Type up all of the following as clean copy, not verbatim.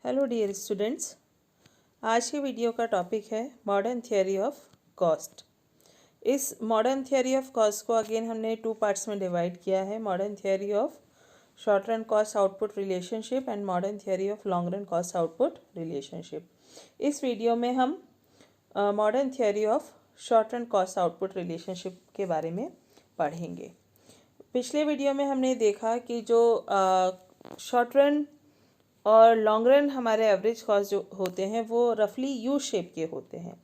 Hello dear students, आज के video का टॉपिक है मॉडर्न थियोरी ऑफ कॉस्ट। इस मॉडर्न थियोरी ऑफ कॉस्ट को अगेन हमने 2 पार्ट्स में डिवाइड किया है। Modern theory of short run cost output relationship and modern theory of long run cost output relationship. इस वीडियो में हम modern theory of short run cost output relationship के बारे में पढ़ेंगे। पिछले वीडियो में हमने देखा कि जो शॉर्ट रन और लॉन्ग रन हमारे एवरेज कॉस्ट जो होते हैं वो रफली यू शेप के होते हैं,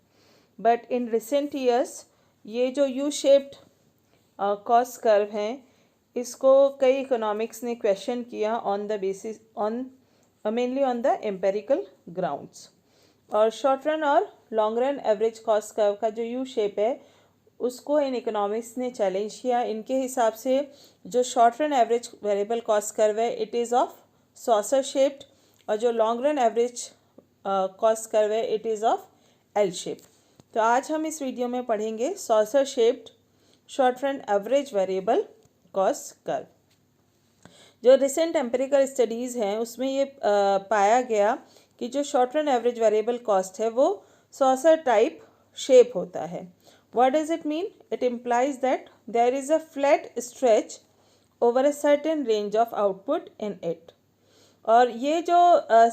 बट इन रिसेंट ईयर्स ये जो यू शेप्ड कॉस्ट कर्व हैं इसको कई इकोनॉमिक्स ने क्वेश्चन किया on the basis mainly on the empirical grounds. और शॉर्ट रन और long run average cost curve का जो यू शेप है उसको इन इकोनॉमिक्स ने चैलेंज किया। इनके हिसाब से जो short run average variable cost curve है it is of saucer shaped और जो long run average cost curve है it is of L shape. तो आज हम इस वीडियो में पढ़ेंगे saucer shaped short run average variable cost curve. जो रिसेंट एम्पिरिकल स्टडीज़ हैं उसमें ये पाया गया कि जो short run average variable cost है वो सॉसर टाइप शेप होता है। What does it mean? It implies that there is a flat stretch over a certain range of output in it. और ये जो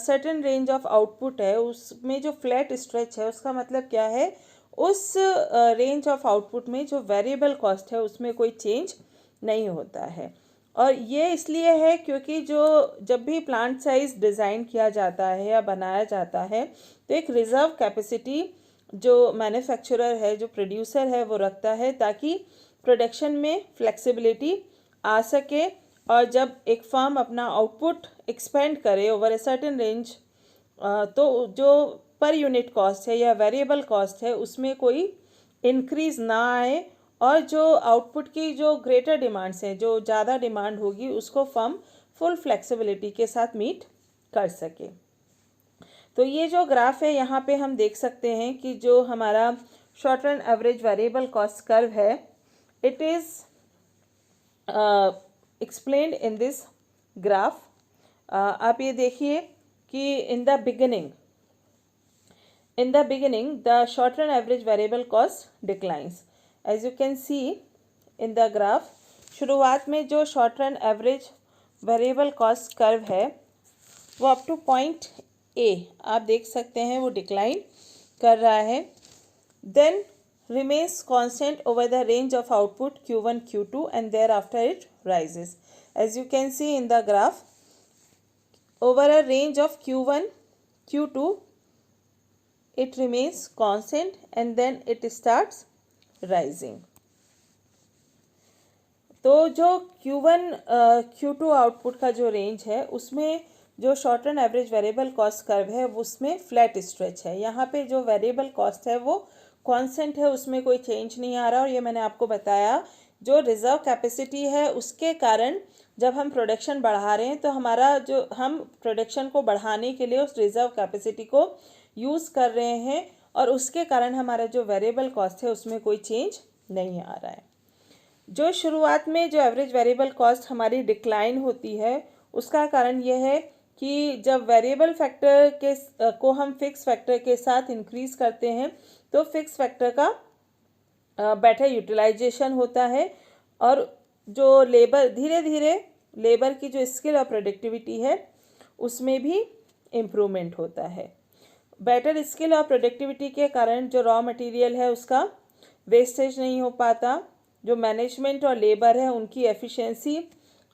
सर्टेन रेंज ऑफ आउटपुट है उसमें जो फ्लैट स्ट्रेच है उसका मतलब क्या है, उस रेंज ऑफ आउटपुट में जो वेरिएबल कॉस्ट है उसमें कोई चेंज नहीं होता है। और ये इसलिए है क्योंकि जो जब भी प्लांट साइज डिज़ाइन किया जाता है या बनाया जाता है तो एक रिज़र्व कैपेसिटी जो मैन्युफैक्चरर है, जो प्रोड्यूसर है, वो रखता है ताकि प्रोडक्शन में फ्लेक्सिबिलिटी आ सके। और जब एक फर्म अपना आउटपुट एक्सपेंड करे ओवर ए सर्टेन रेंज तो जो पर यूनिट कॉस्ट है या वेरिएबल कॉस्ट है उसमें कोई इंक्रीज़ ना आए और जो आउटपुट की जो ग्रेटर डिमांड्स हैं, जो ज़्यादा डिमांड होगी उसको फर्म फुल फ्लेक्सिबिलिटी के साथ मीट कर सके। तो ये जो ग्राफ है यहाँ पे हम देख सकते हैं कि जो हमारा short run average variable cost curve है it is explained in this graph। आप ये देखिए कि in the beginning the short run average variable cost declines। as you can see in the graph, शुरुआत में जो short run average variable cost curve है वो अप टू पॉइंट A आप देख सकते हैं वो डिक्लाइन कर रहा है, then remains constant over the range of output Q1 Q2 and thereafter it rises। as you can see in the graph, over a range of Q1 Q2 it remains constant and then it starts rising। तो जो Q1 Q2 output का जो range है उसमें जो short run average variable cost curve है उसमें flat stretch है। यहाँ पे जो वेरिएबल कॉस्ट है वो कांस्टेंट है, उसमें कोई चेंज नहीं आ रहा। और ये मैंने आपको बताया जो रिज़र्व कैपेसिटी है उसके कारण जब हम प्रोडक्शन बढ़ा रहे हैं तो हमारा जो हम प्रोडक्शन को बढ़ाने के लिए उस रिज़र्व कैपेसिटी को यूज़ कर रहे हैं और उसके कारण हमारा जो वेरिएबल कॉस्ट है उसमें कोई चेंज नहीं आ रहा है। जो शुरुआत में जो एवरेज वेरिएबल कॉस्ट हमारी डिक्लाइन होती है उसका कारण यह है कि जब वेरिएबल फैक्टर के को हम फिक्स फैक्टर के साथ इंक्रीज़ करते हैं तो फिक्स फैक्टर का बेटर यूटिलाइजेशन होता है और जो लेबर धीरे धीरे लेबर की जो स्किल और प्रोडक्टिविटी है उसमें भी इम्प्रूवमेंट होता है। बेटर स्किल और प्रोडक्टिविटी के कारण जो रॉ मटेरियल है उसका वेस्टेज नहीं हो पाता, जो मैनेजमेंट और लेबर है उनकी एफिशिएंसी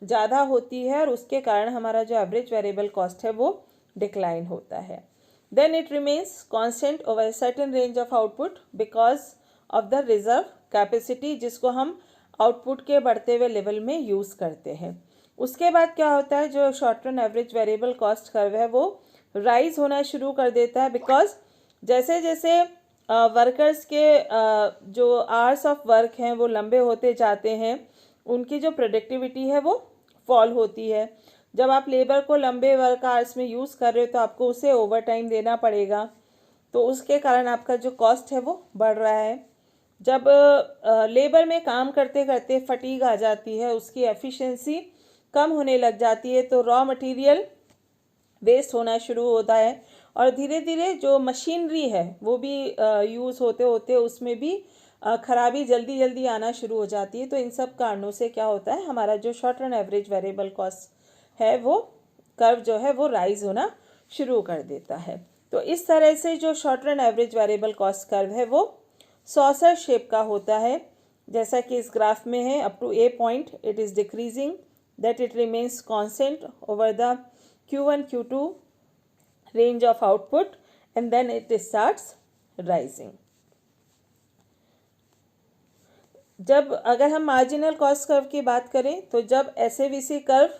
ज़्यादा होती है और उसके कारण हमारा जो एवरेज वेरिएबल कॉस्ट है वो डिक्लाइन होता है। Then it remains constant over certain range of output because of the reserve capacity जिसको हम आउटपुट के बढ़ते हुए लेवल में यूज़ करते हैं। उसके बाद क्या होता है, जो short run average variable cost curve है वो राइज होना शुरू कर देता है बिकॉज जैसे जैसे वर्कर्स के जो आवर्स ऑफ वर्क हैं वो लंबे होते जाते हैं उनकी जो प्रोडक्टिविटी है वो फॉल होती है। जब आप लेबर को लंबे वर्क आवर्स में यूज़ कर रहे हो तो आपको उसे ओवर टाइम देना पड़ेगा, तो उसके कारण आपका जो कॉस्ट है वो बढ़ रहा है। जब लेबर में काम करते करते फटीग आ जाती है, उसकी एफिशिएंसी कम होने लग जाती है तो रॉ मटेरियल वेस्ट होना शुरू होता है और धीरे धीरे जो मशीनरी है वो भी यूज़ होते होते उसमें भी खराबी जल्दी जल्दी आना शुरू हो जाती है। तो इन सब कारणों से क्या होता है, हमारा जो short run average variable cost है वो कर्व जो है वो राइज होना शुरू कर देता है। तो इस तरह से जो short run average variable cost curve है वो सॉसर शेप का होता है, जैसा कि इस ग्राफ में है। Up to a point it is decreasing that it remains constant over the Q1 Q2 range of output and then it starts rising. जब अगर हम मार्जिनल कॉस्ट कर्व की बात करें तो जब SAVC कर्व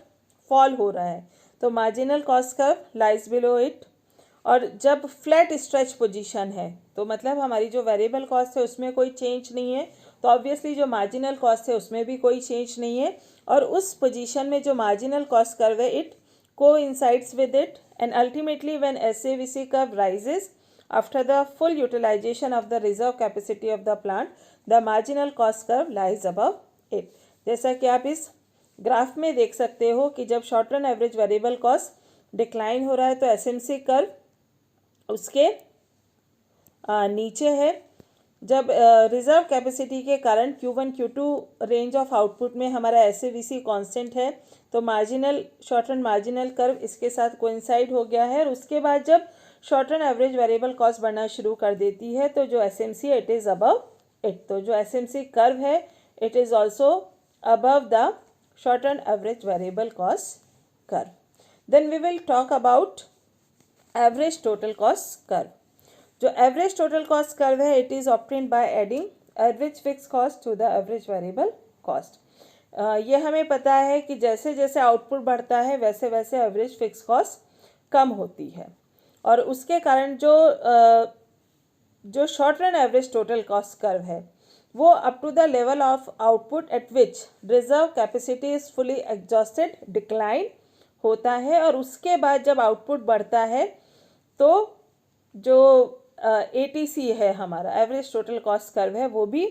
फॉल हो रहा है तो marginal cost curve lies below it, और जब फ्लैट स्ट्रेच पोजीशन है तो मतलब हमारी जो वेरिएबल कॉस्ट है उसमें कोई चेंज नहीं है, तो ऑब्वियसली जो मार्जिनल कॉस्ट है उसमें भी कोई चेंज नहीं है, और उस पोजीशन में जो मार्जिनल कॉस्ट कर्व है it coincides with it, and ultimately when SAVC curve rises after the full utilization of the reserve capacity of the plant, the marginal cost curve lies above it. जैसा कि आप इस graph में देख सकते हो कि जब short run average variable cost decline हो रहा है तो SMC कर्व उसके नीचे है। जब रिजर्व कैपेसिटी के कारण Q1 Q2 range of output में हमारा SAVC कांस्टेंट है तो marginal short run marginal curve इसके साथ कोइंसाइड हो गया है, और उसके बाद जब short run average variable cost बढ़ना शुरू कर देती है तो जो SMC it is above it, तो जो SMC कर्व है it is also above the short run average variable cost curve. Then we will talk about average total cost curve. जो एवरेज टोटल कॉस्ट कर्व है it is obtained by adding average fixed cost to the average variable cost. ये हमें पता है कि जैसे जैसे output बढ़ता है वैसे वैसे एवरेज फिक्स कॉस्ट कम होती है, और उसके कारण जो short run average total cost curve है वो up to the level of output at which reserve capacity is fully exhausted decline होता है, और उसके बाद जब आउटपुट बढ़ता है तो जो ATC है हमारा एवरेज टोटल कॉस्ट कर्व है वो भी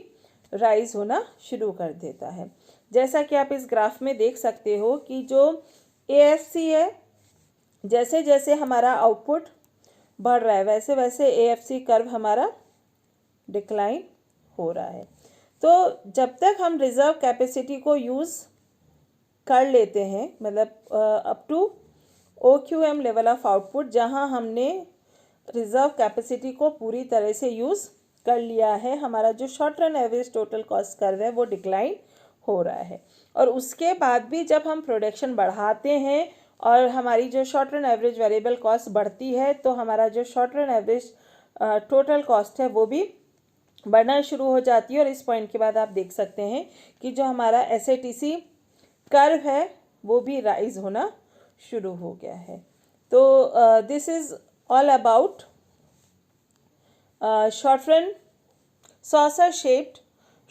राइज होना शुरू कर देता है। जैसा कि आप इस ग्राफ में देख सकते हो कि जो AFC है जैसे जैसे हमारा आउटपुट बढ़ रहा है वैसे वैसे AFC कर्व हमारा डिक्लाइन हो रहा है। तो जब तक हम रिजर्व कैपेसिटी को यूज़ कर लेते हैं, मतलब up to OQM level of output जहां हमने रिजर्व कैपेसिटी को पूरी तरह से यूज़ कर लिया है, हमारा जो short run average total cost curve है वो डिक्लाइन हो रहा है। और उसके बाद भी जब हम प्रोडक्शन बढ़ाते हैं और हमारी जो short run average variable cost बढ़ती है तो हमारा जो short run average total cost है वो भी बढ़ना शुरू हो जाती है, और इस पॉइंट के बाद आप देख सकते हैं कि जो हमारा SATC कर्व है वो भी राइज होना शुरू हो गया है। तो this is all about short run saucer shaped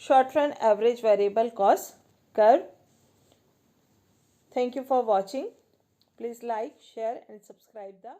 short run average variable cost curve. Thank you for watching. Please like, share and subscribe the